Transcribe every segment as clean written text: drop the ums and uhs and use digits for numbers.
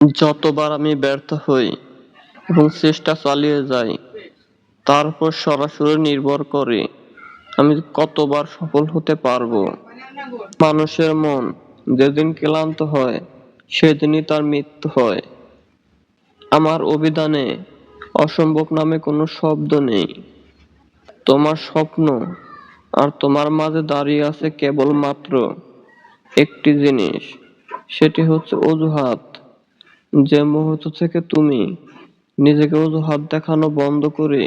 যতবার আমি ব্যর্থ হই এবং চেষ্টা চালিয়ে যাই, তার উপর সরাসরি নির্ভর করে আমি কতবার সফল হতে পারবো। মানুষের মন যেদিন ক্লান্ত হয় সেদিনই তার মৃত্যু হয়। আমার অভিধানে অসম্ভব নামে কোনো শব্দ নেই। তোমার স্বপ্ন আর তোমার মাঝে দাঁড়িয়ে আছে কেবলমাত্র একটি জিনিস, সেটি হচ্ছে অজুহাত। যে মুহূর্ত থেকে তুমি নিজেকে অজুহাত দেখানো বন্ধ করে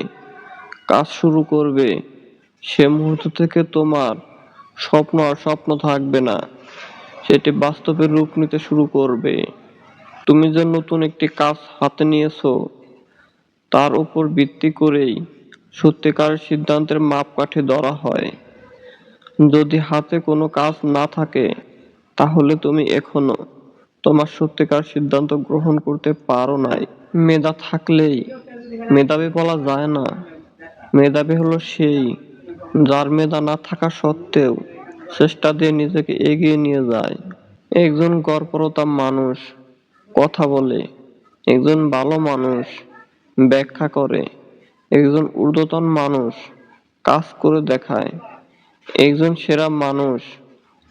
কাজ শুরু করবে, সে মুহূর্ত থেকে তোমার স্বপ্ন আর স্বপ্ন থাকবে না, সেটি বাস্তবে রূপ নিতে শুরু করবে। তুমি যে নতুন একটি কাজ হাতে নিয়েছো, তার উপর ভিত্তি করেই সত্যিকারের সিদ্ধান্তের মাপকাঠি ধরা হয়। যদি হাতে কোনো কাজ না থাকে, তাহলে তুমি এখনো তোমার সত্যিকার সিদ্ধান্ত গ্রহণ করতে পারো নাই। মেধা থাকলেই মেধাবী বলা যায় না। মেধাবী হলো সেই, যার মেধা না থাকা সত্ত্বেও চেষ্টা দিয়ে নিজেকে এগিয়ে নিয়ে যায়। একজন গড়পড়তা মানুষ কথা বলে, একজন ভালো মানুষ ব্যাখ্যা করে, একজন ঊর্ধ্বতন মানুষ কাজ করে দেখায়, একজন সেরা মানুষ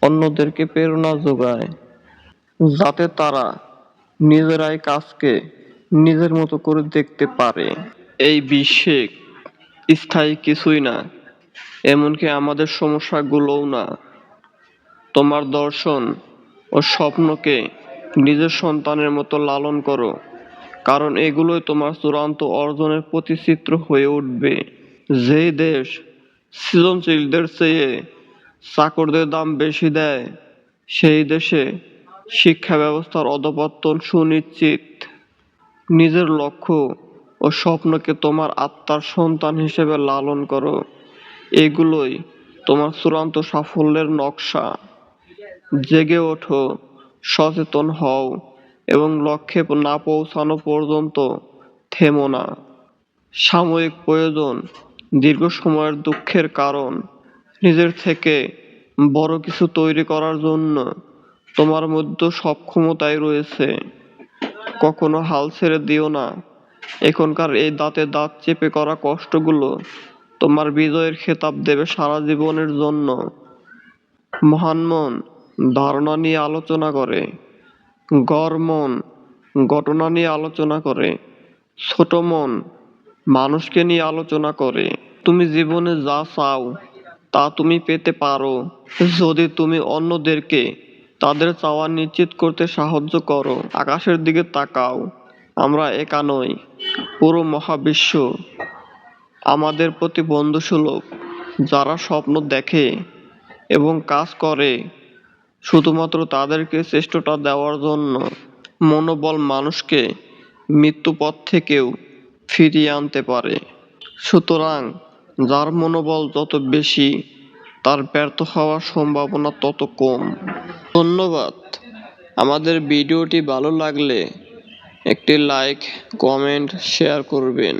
অন্যদেরকে প্রেরণা যোগায়, যাতে তারা নিজেরাই কাজকে নিজের মতো করে দেখতে পারে। এই বিশ্বে স্থায়ী কিছুই না, এমনকি আমাদের সমস্যাগুলোও না। তোমার দর্শন ও স্বপ্নকে নিজের সন্তানের মতো লালন করো, কারণ এগুলোই তোমার চূড়ান্ত অর্জনের প্রতিচিত্র হয়ে উঠবে। যেই দেশ সৃজনশীলদের চেয়ে চাকরদের দাম বেশি দেয়, সেই দেশে শিক্ষা ব্যবস্থার অধঃপতন সুনিশ্চিত। নিজের লক্ষ্য ও স্বপ্নকে তোমার আত্মার সন্তান হিসেবে লালন করো, এগুলোই তোমার চূড়ান্ত সাফল্যের নকশা। জেগে ওঠো, সচেতন হও এবং লক্ষ্যে না পৌঁছানো পর্যন্ত থেমো না। সাময়িক প্রয়োজন দীর্ঘ সময়ের দুঃখের কারণ। নিজের থেকে বড় কিছু তৈরি করার জন্য তোমার মধ্যে সব ক্ষমতাই রয়েছে। কখনো হাল ছেড়ে দিও না। এখনকার এই দাঁতে দাঁত চেপে করা কষ্টগুলো তোমার বিজয়ের খেতাব দেবে সারা জীবনের জন্য। মহান মন ধারণা নিয়ে আলোচনা করে, গড় মন ঘটনা নিয়ে আলোচনা করে, ছোট মন মানুষকে নিয়ে আলোচনা করে। তুমি জীবনে যা চাও তা তুমি পেতে পারো, যদি তুমি অন্যদেরকে তাদের চাওয়া নিশ্চিত করতে সাহায্য করো। আকাশের দিকে তাকাও, আমরা একা নই, পুরো মহাবিশ্ব আমাদের প্রতি বন্ধুসুলভ। যারা স্বপ্ন দেখে এবং কাজ করে শুধুমাত্র তাদেরকে শ্রেষ্ঠতা দেওয়ার জন্য, মনোবল মানুষকে মৃত্যুপথ থেকেও ফিরিয়ে আনতে পারে। সুতরাং যার মনোবল যত বেশি, তার ব্যর্থ হওয়ার সম্ভাবনা তত কম। ধন্যবাদ। আমাদের ভিডিওটি ভালো লাগলে একটি লাইক, কমেন্ট, শেয়ার করবেন।